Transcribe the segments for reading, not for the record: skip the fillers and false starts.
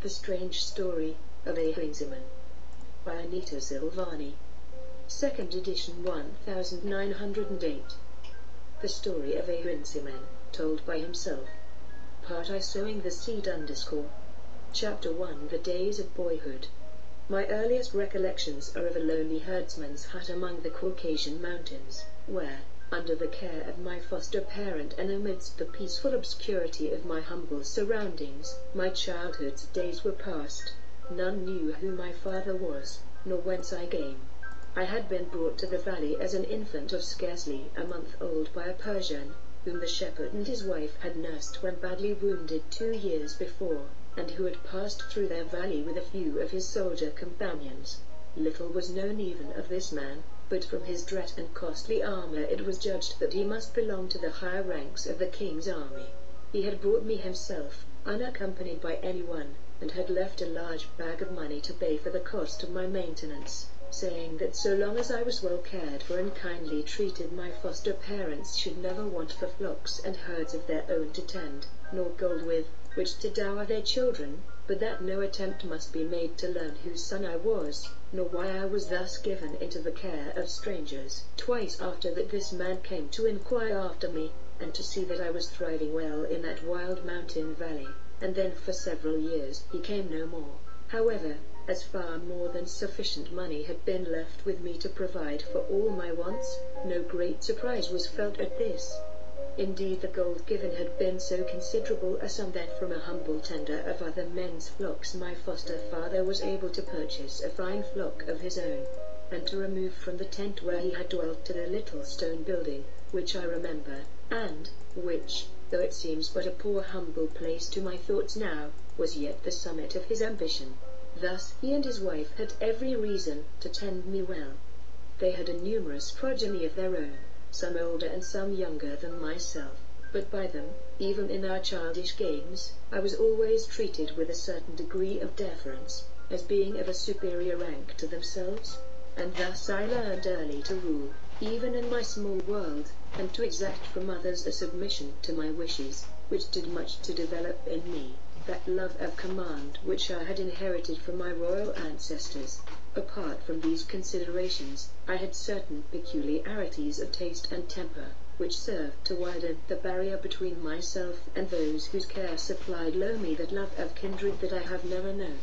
The Strange Story of Ahrinziman by Anita Silvani. 2nd edition 1908. The Story of Ahrinziman, told by himself. Part I sowing the seed _ Chapter 1. The Days of Boyhood. My earliest recollections are of a lowly herdsman's hut among the Caucasian mountains, where, under the care of my foster parent and amidst the peaceful obscurity of my humble surroundings, my childhood's days were passed. None knew who my father was, nor whence I came. I had been brought to the valley as an infant of scarcely a month old by a Persian, whom the shepherd and his wife had nursed when badly wounded 2 years before, and who had passed through their valley with a few of his soldier companions. Little was known even of this man, but from his dress and costly armor it was judged that he must belong to the higher ranks of the king's army. He had brought me himself, unaccompanied by anyone, and had left a large bag of money to pay for the cost of my maintenance, saying that so long as I was well cared for and kindly treated, my foster parents should never want for flocks and herds of their own to tend, nor gold with which to dower their children, but that no attempt must be made to learn whose son I was, nor why I was thus given into the care of strangers. Twice after that this man came to inquire after me, and to see that I was thriving well in that wild mountain valley, and then for several years he came no more. However, as far more than sufficient money had been left with me to provide for all my wants, no great surprise was felt at this. Indeed, the gold given had been so considerable a sum that from a humble tender of other men's flocks my foster father was able to purchase a fine flock of his own, and to remove from the tent where he had dwelt to the little stone building, which I remember, and which, though it seems but a poor humble place to my thoughts now, was yet the summit of his ambition. Thus he and his wife had every reason to tend me well. They had a numerous progeny of their own, some older and some younger than myself, but by them, even in our childish games, I was always treated with a certain degree of deference, as being of a superior rank to themselves, and thus I learned early to rule, even in my small world, and to exact from others a submission to my wishes, which did much to develop in me that love of command which I had inherited from my royal ancestors. Apart from these considerations, I had certain peculiarities of taste and temper, which served to widen the barrier between myself and those whose care supplied me that love of kindred that I have never known.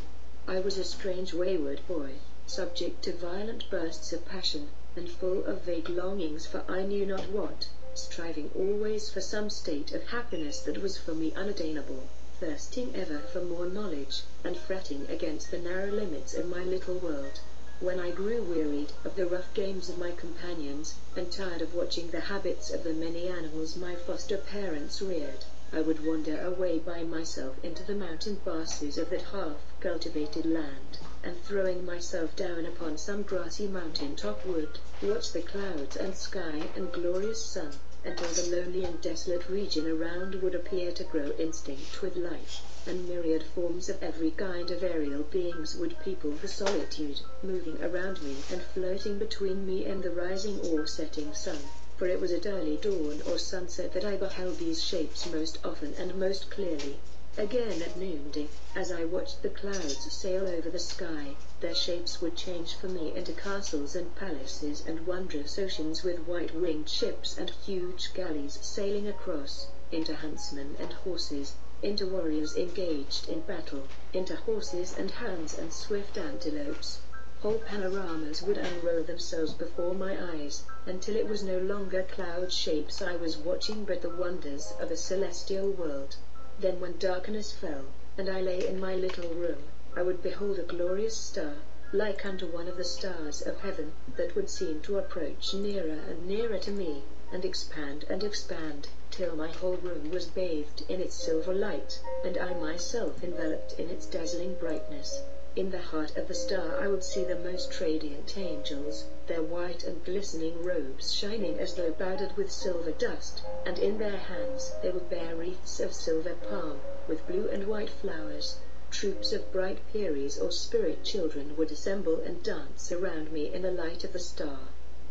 I was a strange wayward boy, subject to violent bursts of passion, and full of vague longings for I knew not what, striving always for some state of happiness that was for me unattainable, thirsting ever for more knowledge, and fretting against the narrow limits of my little world. When I grew wearied of the rough games of my companions, and tired of watching the habits of the many animals my foster parents reared, I would wander away by myself into the mountain passes of that half-cultivated land, and throwing myself down upon some grassy mountain-top would watch the clouds and sky and glorious sun, until the lonely and desolate region around would appear to grow instinct with life, and myriad forms of every kind of aerial beings would people the solitude, moving around me and floating between me and the rising or setting sun. For it was at early dawn or sunset that I beheld these shapes most often and most clearly. Again at noonday, as I watched the clouds sail over the sky, their shapes would change for me into castles and palaces and wondrous oceans with white-winged ships and huge galleys sailing across, into huntsmen and horses, into warriors engaged in battle, into horses and hounds and swift antelopes. Whole panoramas would unroll themselves before my eyes, until it was no longer cloud shapes I was watching but the wonders of a celestial world. Then when darkness fell, and I lay in my little room, I would behold a glorious star, like unto one of the stars of heaven, that would seem to approach nearer and nearer to me, and expand, till my whole room was bathed in its silver light, and I myself enveloped in its dazzling brightness. In the heart of the star I would see the most radiant angels, their white and glistening robes shining as though powdered with silver dust, and in their hands they would bear wreaths of silver palm, with blue and white flowers. Troops of bright Peries or spirit children would assemble and dance around me in the light of the star.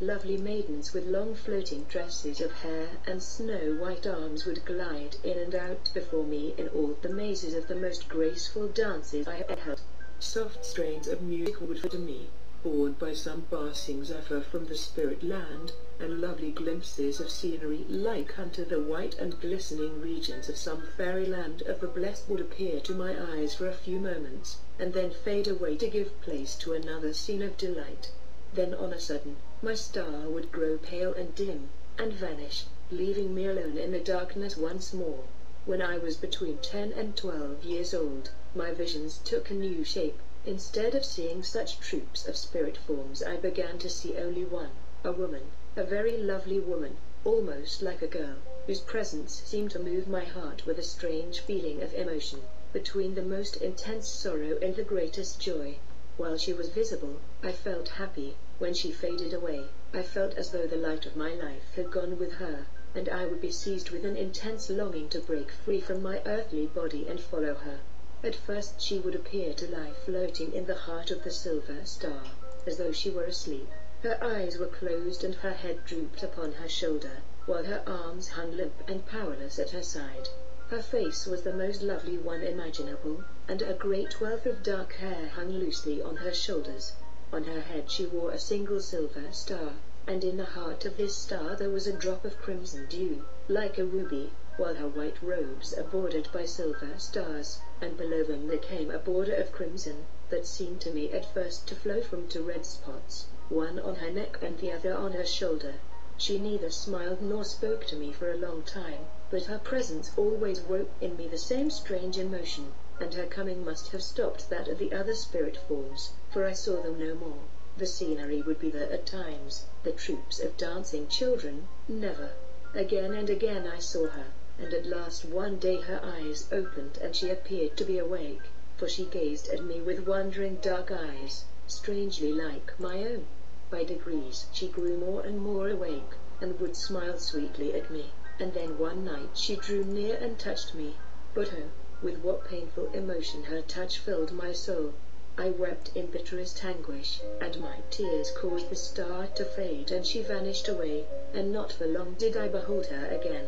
Lovely maidens with long floating tresses of hair and snow-white arms would glide in and out before me in all the mazes of the most graceful dances I had held. Soft strains of music would to me, borne by some passing zephyr from the spirit land, and lovely glimpses of scenery like unto the white and glistening regions of some fairyland of the blessed would appear to my eyes for a few moments, and then fade away to give place to another scene of delight. Then on a sudden, my star would grow pale and dim, and vanish, leaving me alone in the darkness once more. When I was between 10 and 12 years old, my visions took a new shape. Instead of seeing such troops of spirit forms, I began to see only one, a woman, a very lovely woman, almost like a girl, whose presence seemed to move my heart with a strange feeling of emotion, between the most intense sorrow and the greatest joy. While she was visible, I felt happy. When she faded away, I felt as though the light of my life had gone with her, and I would be seized with an intense longing to break free from my earthly body and follow her. At first she would appear to lie floating in the heart of the silver star, as though she were asleep. Her eyes were closed and her head drooped upon her shoulder, while her arms hung limp and powerless at her side. Her face was the most lovely one imaginable, and a great wealth of dark hair hung loosely on her shoulders. On her head she wore a single silver star, and in the heart of this star there was a drop of crimson dew, like a ruby, while her white robes are bordered by silver stars, and below them there came a border of crimson, that seemed to me at first to flow from two red spots, one on her neck and the other on her shoulder. She neither smiled nor spoke to me for a long time, but her presence always woke in me the same strange emotion, and her coming must have stopped that of the other spirit forms, for I saw them no more. The scenery would be there at times, the troops of dancing children, never. Again and again I saw her, and at last one day her eyes opened and she appeared to be awake, for she gazed at me with wondering dark eyes, strangely like my own. By degrees she grew more and more awake, and would smile sweetly at me, and then one night she drew near and touched me. But oh, with what painful emotion her touch filled my soul! I wept in bitterest anguish, and my tears caused the star to fade and she vanished away, and not for long did I behold her again.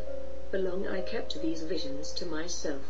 For long I kept these visions to myself.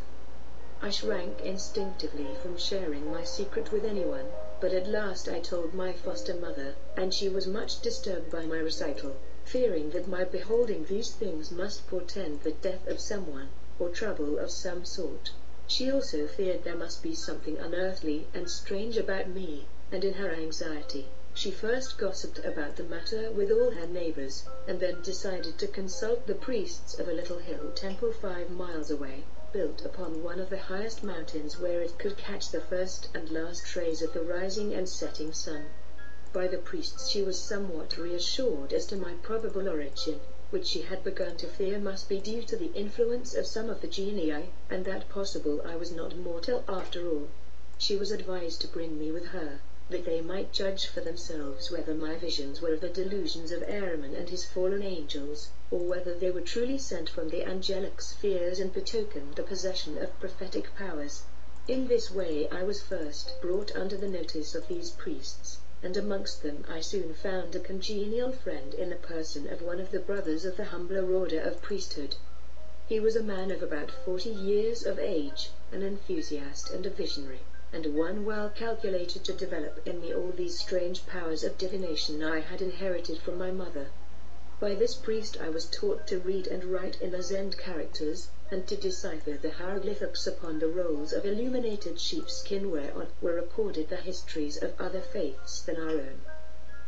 I shrank instinctively from sharing my secret with anyone, but at last I told my foster mother, and she was much disturbed by my recital, fearing that my beholding these things must portend the death of someone, or trouble of some sort. She also feared there must be something unearthly and strange about me, and in her anxiety, she first gossiped about the matter with all her neighbors, and then decided to consult the priests of a little hill temple 5 miles away, built upon one of the highest mountains where it could catch the first and last rays of the rising and setting sun. By the priests she was somewhat reassured as to my probable origin, which she had begun to fear must be due to the influence of some of the genii, and that possible I was not mortal after all. She was advised to bring me with her, that they might judge for themselves whether my visions were the delusions of Ahriman and his fallen angels, or whether they were truly sent from the angelic spheres and betokened the possession of prophetic powers. In this way I was first brought under the notice of these priests, and amongst them I soon found a congenial friend in the person of one of the brothers of the humbler order of priesthood. He was a man of about 40 years of age, an enthusiast and a visionary, and one well calculated to develop in me all these strange powers of divination I had inherited from my mother. By this priest I was taught to read and write in the Zend characters, and to decipher the hieroglyphics upon the rolls of illuminated sheepskin whereon were recorded the histories of other faiths than our own.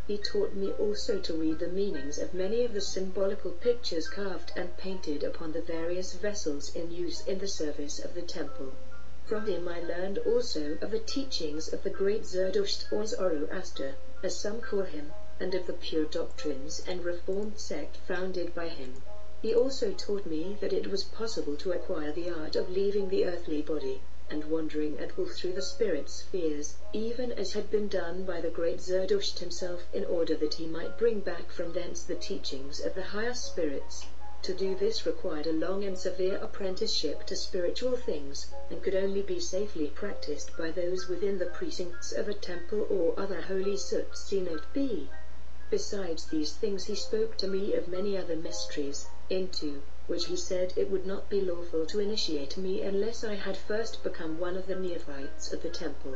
He taught me also to read the meanings of many of the symbolical pictures carved and painted upon the various vessels in use in the service of the temple. From him I learned also of the teachings of the great Zerdusht or Zoroaster, as some call him, and of the pure doctrines and reformed sect founded by him. He also taught me that it was possible to acquire the art of leaving the earthly body, and wandering at will through the spirit spheres, even as had been done by the great Zerdusht himself, in order that he might bring back from thence the teachings of the higher spirits. To do this required a long and severe apprenticeship to spiritual things, and could only be safely practiced by those within the precincts of a temple or other holy sut. See note B. Besides these things he spoke to me of many other mysteries, into which he said it would not be lawful to initiate me unless I had first become one of the neophytes of the temple.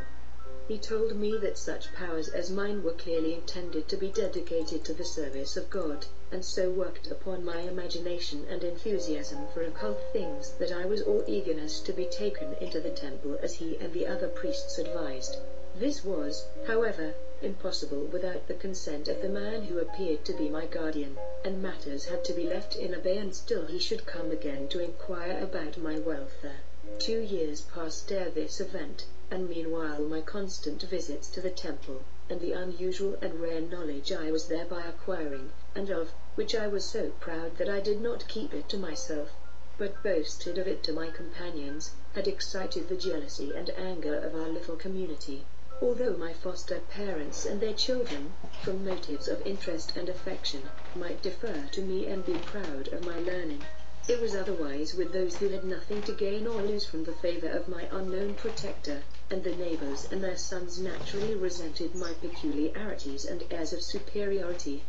He told me that such powers as mine were clearly intended to be dedicated to the service of God, and so worked upon my imagination and enthusiasm for occult things that I was all eagerness to be taken into the temple as he and the other priests advised. This was, however, impossible without the consent of the man who appeared to be my guardian, and matters had to be left in abeyance till he should come again to inquire about my welfare. 2 years passed ere this event, and meanwhile my constant visits to the temple, and the unusual and rare knowledge I was thereby acquiring, and of which I was so proud that I did not keep it to myself, but boasted of it to my companions, had excited the jealousy and anger of our little community. Although my foster parents and their children, from motives of interest and affection, might defer to me and be proud of my learning, it was otherwise with those who had nothing to gain or lose from the favor of my unknown protector, and the neighbors and their sons naturally resented my peculiarities and airs of superiority.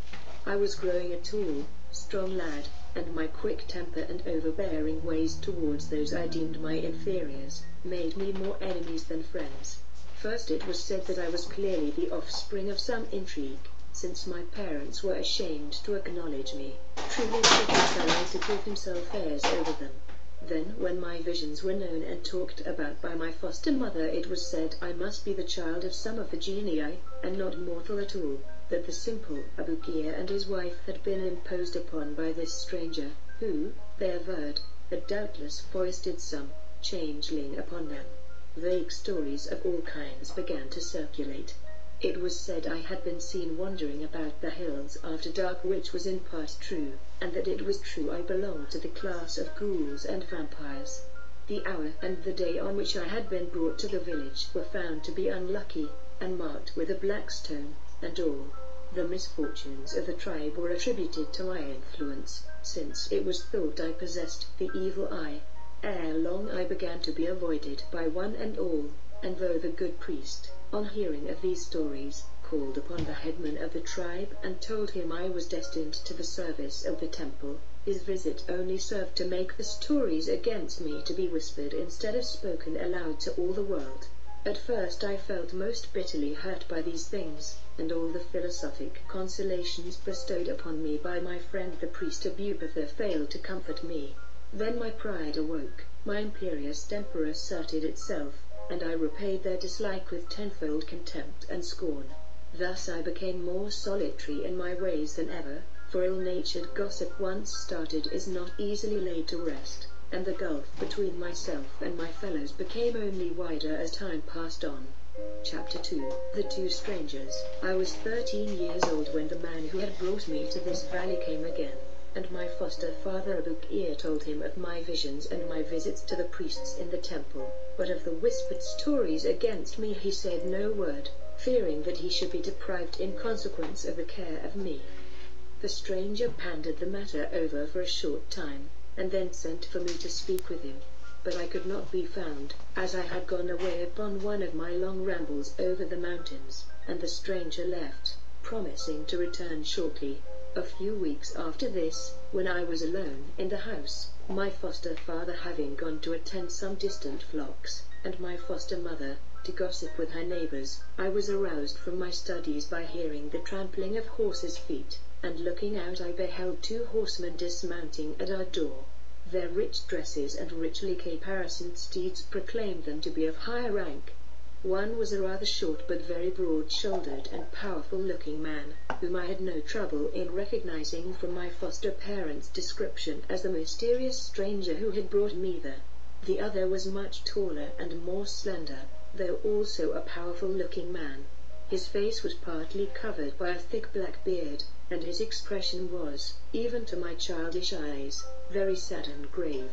I was growing a tall, strong lad, and my quick temper and overbearing ways towards those I deemed my inferiors made me more enemies than friends. First it was said that I was clearly the offspring of some intrigue, since my parents were ashamed to acknowledge me truly such a fellow to give himself airs over them. Then, when my visions were known and talked about by my foster mother, it was said I must be the child of some of the genii, and not mortal at all, that the simple Abukir and his wife had been imposed upon by this stranger, who, they averred, had doubtless foisted some changeling upon them. Vague stories of all kinds began to circulate. It was said I had been seen wandering about the hills after dark, which was in part true, and that it was true I belonged to the class of ghouls and vampires. The hour and the day on which I had been brought to the village were found to be unlucky, and marked with a black stone, and all the misfortunes of the tribe were attributed to my influence, since it was thought I possessed the evil eye. Ere long I began to be avoided by one and all, and though the good priest, on hearing of these stories, called upon the headman of the tribe and told him I was destined to the service of the temple, his visit only served to make the stories against me to be whispered instead of spoken aloud to all the world. At first I felt most bitterly hurt by these things, and all the philosophic consolations bestowed upon me by my friend the priest Abubether failed to comfort me. Then my pride awoke, my imperious temper asserted itself, and I repaid their dislike with tenfold contempt and scorn. Thus I became more solitary in my ways than ever, for ill-natured gossip once started is not easily laid to rest, and the gulf between myself and my fellows became only wider as time passed on. Chapter 2. The Two Strangers. I was 13 years old when the man who had brought me to this valley came again, and my foster father Abukir told him of my visions and my visits to the priests in the temple, but of the whispered stories against me he said no word, fearing that he should be deprived in consequence of the care of me. The stranger pondered the matter over for a short time, and then sent for me to speak with him, but I could not be found, as I had gone away upon one of my long rambles over the mountains, and the stranger left, promising to return shortly. A few weeks after this, when I was alone in the house, my foster father having gone to attend some distant flocks, and my foster mother to gossip with her neighbors, I was aroused from my studies by hearing the trampling of horses' feet, and looking out I beheld 2 horsemen dismounting at our door. Their rich dresses and richly caparisoned steeds proclaimed them to be of higher rank. One was a rather short but very broad-shouldered and powerful-looking man, whom I had no trouble in recognizing from my foster parents' description as the mysterious stranger who had brought me there. The other was much taller and more slender, though also a powerful-looking man. His face was partly covered by a thick black beard, and his expression was, even to my childish eyes, very sad and grave.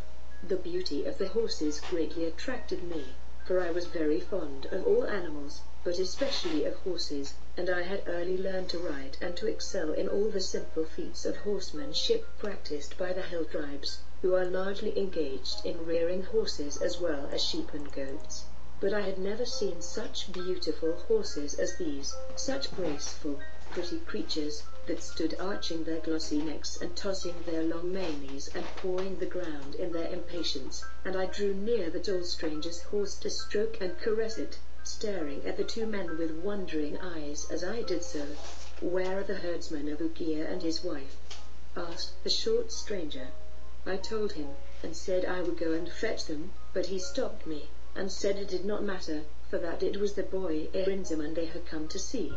The beauty of the horses greatly attracted me, for I was very fond of all animals, but especially of horses, and I had early learned to ride and to excel in all the simple feats of horsemanship practiced by the hill tribes, who are largely engaged in rearing horses as well as sheep and goats. But I had never seen such beautiful horses as these, such graceful, pretty creatures, that stood arching their glossy necks and tossing their long manes and pawing the ground in their impatience, and I drew near the tall stranger's horse to stroke and caress it, staring at the two men with wondering eyes as I did so. "Where are the herdsmen of Ukiah and his wife?" asked the short stranger. I told him, and said I would go and fetch them, but he stopped me, and said it did not matter, for that it was the boy Ahrinziman they had come to see.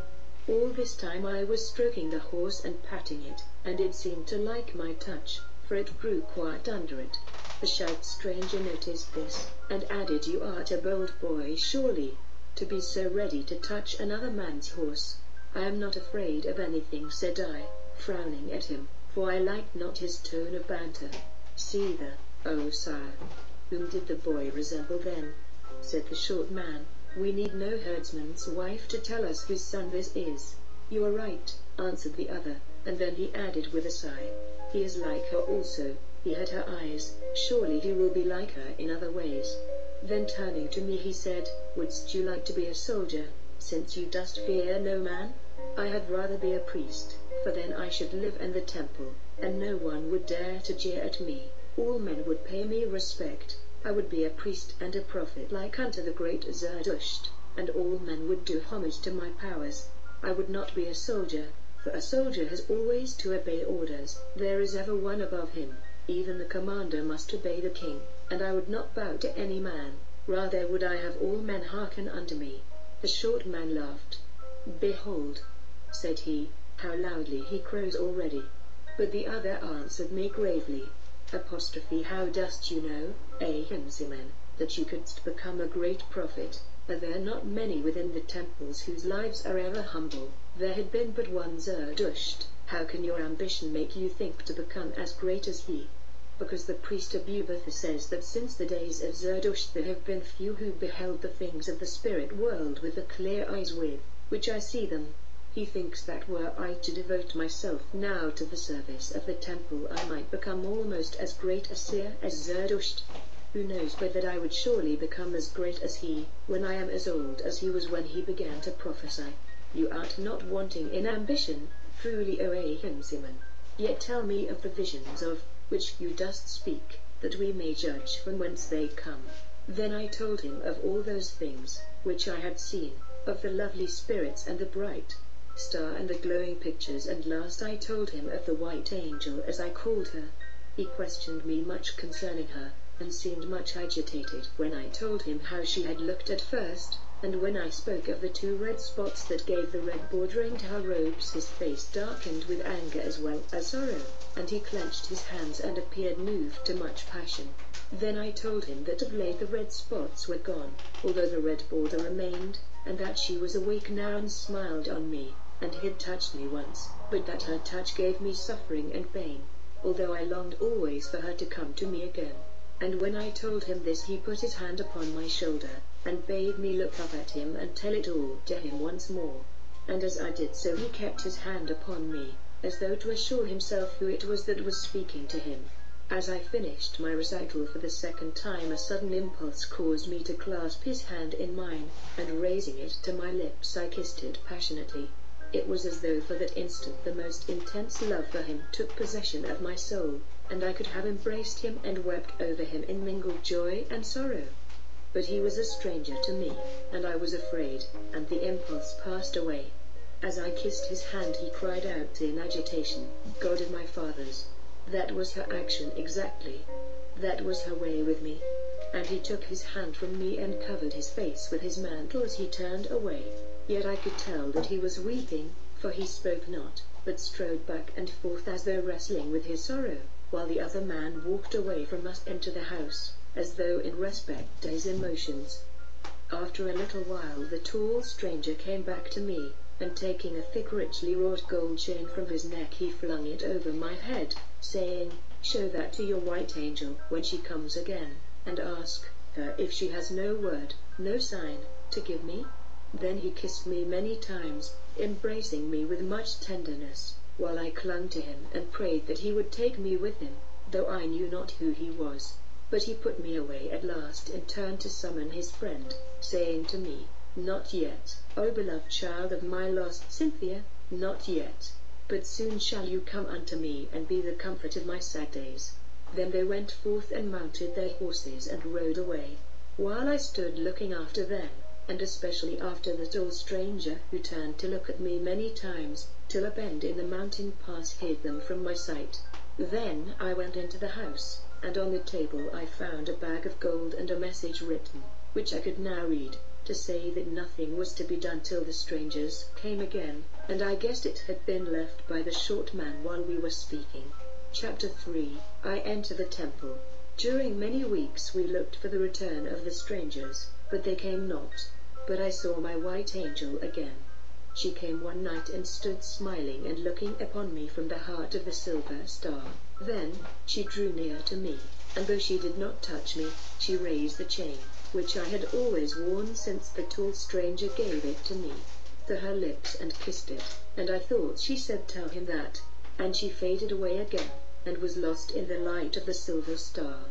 All this time I was stroking the horse and patting it, and it seemed to like my touch, for it grew quiet under it. The stout stranger noticed this, and added, "You art a bold boy, surely, to be so ready to touch another man's horse." "I am not afraid of anything," said I, frowning at him, for I liked not his tone of banter. "See the, oh sire, whom did the boy resemble then?" said the short man. "We need no herdsman's wife to tell us whose son this is." "You are right," answered the other, and then he added with a sigh, "He is like her also, he had her eyes, surely he will be like her in other ways." Then turning to me he said, "Wouldst you like to be a soldier, since you dost fear no man?" "I had rather be a priest, for then I should live in the temple, and no one would dare to jeer at me. All men would pay me respect. I would be a priest and a prophet like unto the great Zerdusht, and all men would do homage to my powers. I would not be a soldier, for a soldier has always to obey orders. There is ever one above him. Even the commander must obey the king, and I would not bow to any man. Rather would I have all men hearken unto me." The short man laughed. "Behold," said he, "how loudly he crows already." But the other answered me gravely, "How dost you know, Ahrinziman, that you couldst become a great prophet? Are there not many within the temples whose lives are ever humble? There had been but one Zerdusht. How can your ambition make you think to become as great as he?" "Because the priest Abubakar says that since the days of Zerdusht there have been few who beheld the things of the spirit world with the clear eyes with which I see them. He thinks that were I to devote myself now to the service of the temple I might become almost as great a seer as Zerdusht. Who knows but that I would surely become as great as he, when I am as old as he was when he began to prophesy. You art not wanting in ambition, truly, O Ahrinziman. Yet tell me of the visions of which you dost speak, that we may judge from whence they come." Then I told him of all those things which I had seen, of the lovely spirits and the bright star and the glowing pictures, and last I told him of the white angel, as I called her. He questioned me much concerning her, and seemed much agitated when I told him how she had looked at first, and when I spoke of the two red spots that gave the red bordering to her robes his face darkened with anger as well as sorrow, and he clenched his hands and appeared moved to much passion. Then I told him that of late the red spots were gone, although the red border remained, and that she was awake now and smiled on me, and had touched me once, but that her touch gave me suffering and pain, although I longed always for her to come to me again. And when I told him this he put his hand upon my shoulder, and bade me look up at him and tell it all to him once more. And as I did so he kept his hand upon me, as though to assure himself who it was that was speaking to him. As I finished my recital for the second time a sudden impulse caused me to clasp his hand in mine, and raising it to my lips I kissed it passionately. It was as though for that instant the most intense love for him took possession of my soul, and I could have embraced him and wept over him in mingled joy and sorrow. But he was a stranger to me, and I was afraid, and the impulse passed away. As I kissed his hand he cried out in agitation, "God of my fathers!" That was her action exactly. That was her way with me. And he took his hand from me and covered his face with his mantle as he turned away. Yet I could tell that he was weeping, for he spoke not, but strode back and forth as though wrestling with his sorrow, while the other man walked away from us into the house, as though in respect to his emotions. After a little while the tall stranger came back to me, and taking a thick richly wrought gold chain from his neck he flung it over my head, saying, "Show that to your white angel when she comes again, and ask her if she has no word, no sign, to give me." Then he kissed me many times, embracing me with much tenderness, while I clung to him and prayed that he would take me with him, though I knew not who he was. But he put me away at last and turned to summon his friend, saying to me, "Not yet, O beloved child of my lost Cynthia, not yet." but soon shall you come unto me and be the comfort of my sad days. Then they went forth and mounted their horses and rode away, while I stood looking after them, and especially after the tall stranger, who turned to look at me many times, till a bend in the mountain pass hid them from my sight. Then I went into the house, and on the table I found a bag of gold and a message written, which I could now read, to say that nothing was to be done till the strangers came again, and I guessed it had been left by the short man while we were speaking. Chapter 3. I enter the temple. During many weeks we looked for the return of the strangers, but they came not. But I saw my white angel again. She came one night and stood smiling and looking upon me from the heart of the silver star. Then she drew near to me, and though she did not touch me, she raised the chain, which I had always worn since the tall stranger gave it to me, to her lips and kissed it, and I thought she said, "Tell him that," and she faded away again, and was lost in the light of the silver star.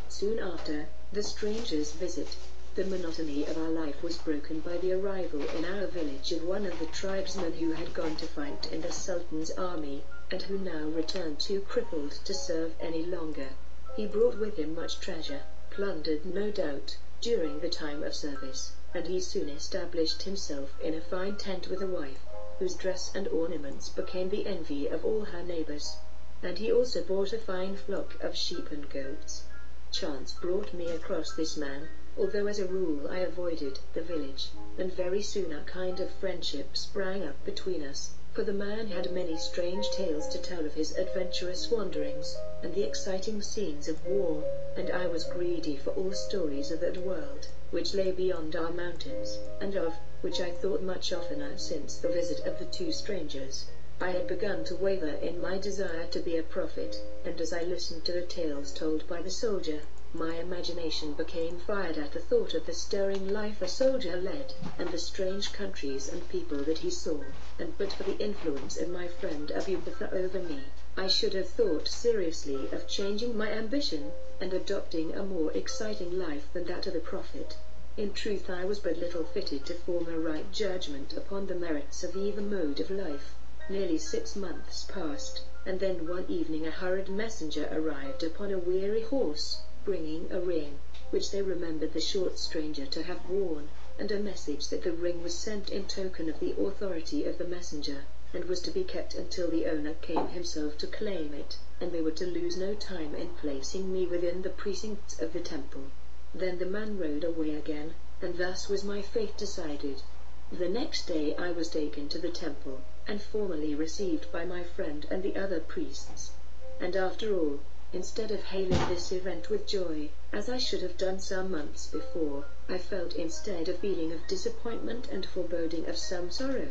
Soon after the stranger's visit, the monotony of our life was broken by the arrival in our village of one of the tribesmen who had gone to fight in the Sultan's army, and who now returned too crippled to serve any longer. He brought with him much treasure, plundered no doubt, during the time of service, and he soon established himself in a fine tent with a wife, whose dress and ornaments became the envy of all her neighbors. And he also bought a fine flock of sheep and goats. Chance brought me across this man, although as a rule I avoided the village, and very soon a kind of friendship sprang up between us, for the man had many strange tales to tell of his adventurous wanderings, and the exciting scenes of war, and I was greedy for all stories of that world, which lay beyond our mountains, and of which I thought much oftener since the visit of the two strangers. I had begun to waver in my desire to be a prophet, and as I listened to the tales told by the soldier, my imagination became fired at the thought of the stirring life a soldier led, and the strange countries and people that he saw, and but for the influence of my friend Abubakar over me, I should have thought seriously of changing my ambition, and adopting a more exciting life than that of the prophet. In truth, I was but little fitted to form a right judgment upon the merits of either mode of life. Nearly 6 months passed, and then one evening a hurried messenger arrived upon a weary horse, bringing a ring, which they remembered the short stranger to have worn, and a message that the ring was sent in token of the authority of the messenger, and was to be kept until the owner came himself to claim it, and they were to lose no time in placing me within the precincts of the temple. Then the man rode away again, and thus was my fate decided. The next day I was taken to the temple, and formally received by my friend and the other priests. And after all, instead of hailing this event with joy, as I should have done some months before, I felt instead a feeling of disappointment and foreboding of some sorrow.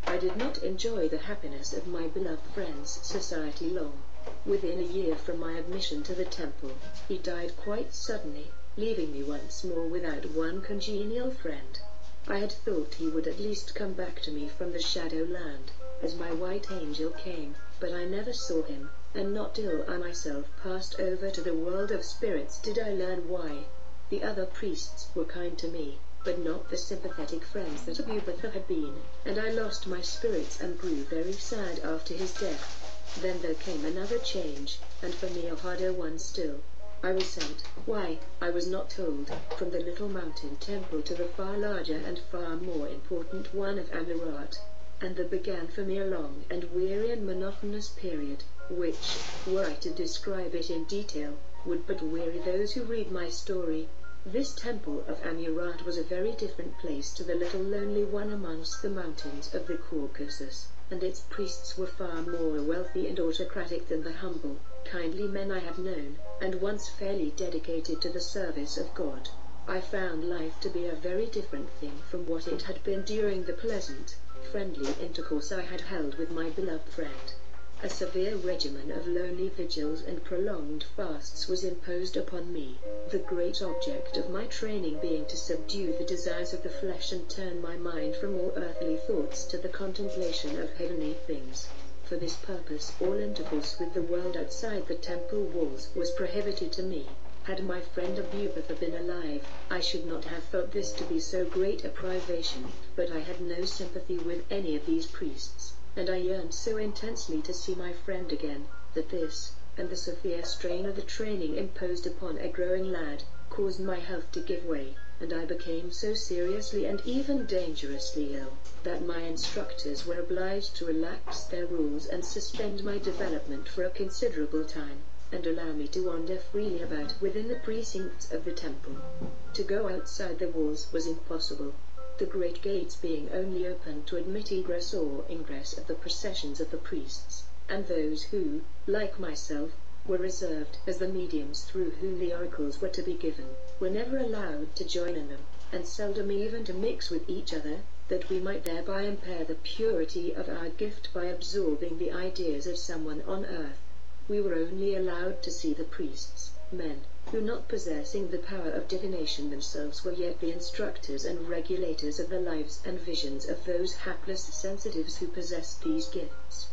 I did not enjoy the happiness of my beloved friend's society long. Within a year from my admission to the temple, he died quite suddenly, leaving me once more without one congenial friend. I had thought he would at least come back to me from the shadow land, as my white angel came, but I never saw him, and not till I myself passed over to the world of spirits did I learn why. The other priests were kind to me, but not the sympathetic friends that Abubakar had been, and I lost my spirits and grew very sad after his death. Then there came another change, and for me a harder one still. I was sent, why, I was not told, from the little mountain temple to the far larger and far more important one of Amirat, and there began for me a long and weary and monotonous period, which, were I to describe it in detail, would but weary those who read my story. This temple of Amirat was a very different place to the little lonely one amongst the mountains of the Caucasus, and its priests were far more wealthy and autocratic than the humble, kindly men I had known, and once fairly dedicated to the service of God. I found life to be a very different thing from what it had been during the pleasant, friendly intercourse I had held with my beloved friend. A severe regimen of lonely vigils and prolonged fasts was imposed upon me, the great object of my training being to subdue the desires of the flesh and turn my mind from all earthly thoughts to the contemplation of heavenly things. For this purpose all intercourse with the world outside the temple walls was prohibited to me. Had my friend Abubakar been alive, I should not have felt this to be so great a privation, but I had no sympathy with any of these priests. and I yearned so intensely to see my friend again, that this, and the severe strain of the training imposed upon a growing lad, caused my health to give way, and I became so seriously and even dangerously ill, that my instructors were obliged to relax their rules and suspend my development for a considerable time, and allow me to wander freely about within the precincts of the temple. To go outside the walls was impossible, the great gates being only open to admit egress or ingress of the processions of the priests, and those who, like myself, were reserved as the mediums through whom the oracles were to be given, were never allowed to join in them, and seldom even to mix with each other, that we might thereby impair the purity of our gift by absorbing the ideas of someone on earth. We were only allowed to see the priests, men, who not possessing the power of divination themselves were yet the instructors and regulators of the lives and visions of those hapless sensitives who possessed these gifts.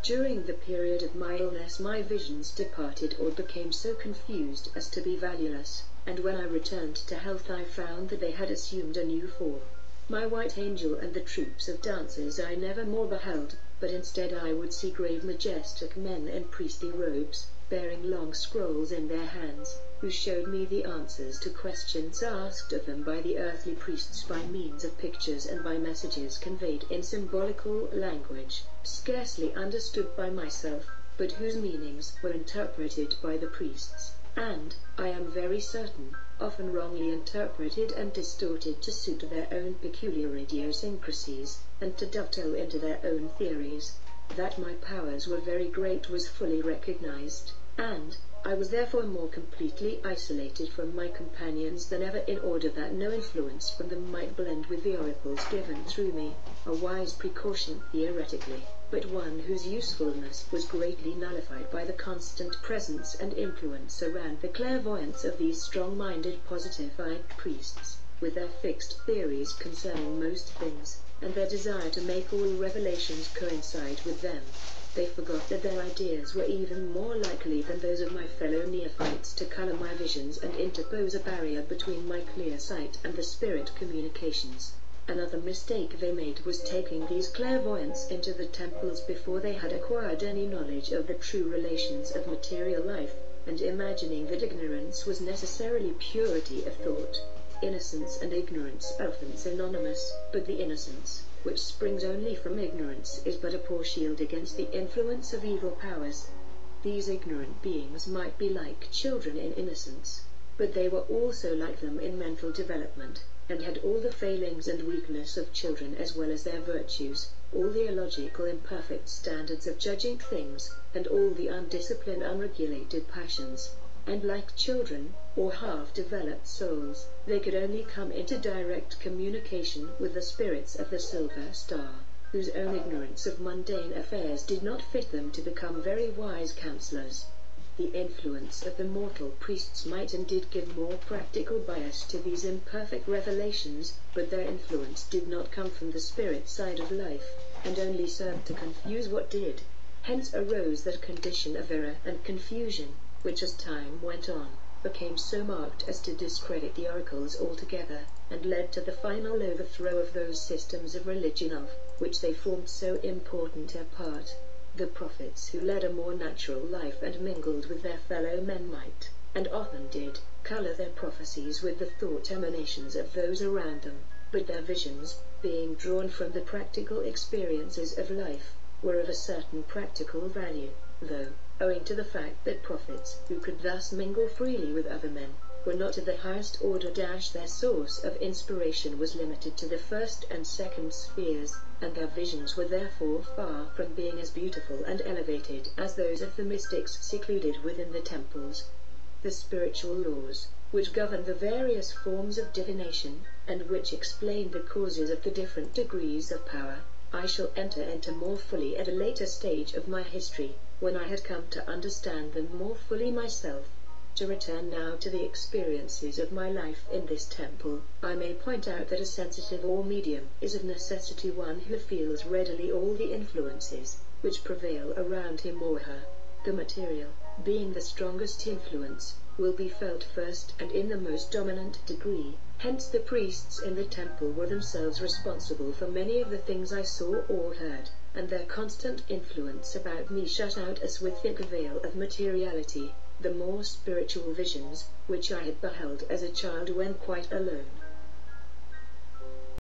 During the period of my illness my visions departed or became so confused as to be valueless, and when I returned to health I found that they had assumed a new form. My white angel and the troops of dancers I never more beheld, but instead I would see grave majestic men in priestly robes, bearing long scrolls in their hands, who showed me the answers to questions asked of them by the earthly priests by means of pictures and by messages conveyed in symbolical language, scarcely understood by myself, but whose meanings were interpreted by the priests, and, I am very certain, often wrongly interpreted and distorted to suit their own peculiar idiosyncrasies, and to dovetail into their own theories. That my powers were very great was fully recognized, and I was therefore more completely isolated from my companions than ever in order that no influence from them might blend with the oracles given through me, a wise precaution theoretically, but one whose usefulness was greatly nullified by the constant presence and influence around the clairvoyance of these strong-minded positive-eyed priests, with their fixed theories concerning most things, and their desire to make all revelations coincide with them. They forgot that their ideas were even more likely than those of my fellow neophytes to color my visions and interpose a barrier between my clear sight and the spirit communications. Another mistake they made was taking these clairvoyants into the temples before they had acquired any knowledge of the true relations of material life, and imagining that ignorance was necessarily purity of thought. Innocence and ignorance are often synonymous, but the innocence, which springs only from ignorance, is but a poor shield against the influence of evil powers. These ignorant beings might be like children in innocence, but they were also like them in mental development, and had all the failings and weakness of children as well as their virtues, all the illogical imperfect standards of judging things, and all the undisciplined unregulated passions. And like children, or half-developed souls, they could only come into direct communication with the spirits of the Silver Star, whose own ignorance of mundane affairs did not fit them to become very wise counselors. The influence of the mortal priests might and did give more practical bias to these imperfect revelations, but their influence did not come from the spirit side of life, and only served to confuse what did. Hence arose that condition of error and confusion, which as time went on, became so marked as to discredit the oracles altogether, and led to the final overthrow of those systems of religion of which they formed so important a part. The prophets who led a more natural life and mingled with their fellow men might, and often did, color their prophecies with the thought emanations of those around them, but their visions, being drawn from the practical experiences of life, were of a certain practical value, though, owing to the fact that prophets who could thus mingle freely with other men were not of the highest order, their source of inspiration was limited to the first and second spheres, and their visions were therefore far from being as beautiful and elevated as those of the mystics secluded within the temples. The spiritual laws, which govern the various forms of divination, and which explain the causes of the different degrees of power, I shall enter into more fully at a later stage of my history, when I had come to understand them more fully myself. To return now to the experiences of my life in this temple, I may point out that a sensitive or medium is of necessity one who feels readily all the influences which prevail around him or her, the material being the strongest influence, will be felt first and in the most dominant degree. Hence the priests in the temple were themselves responsible for many of the things I saw or heard, and their constant influence about me shut out as with thick veil of materiality the more spiritual visions, which I had beheld as a child when quite alone.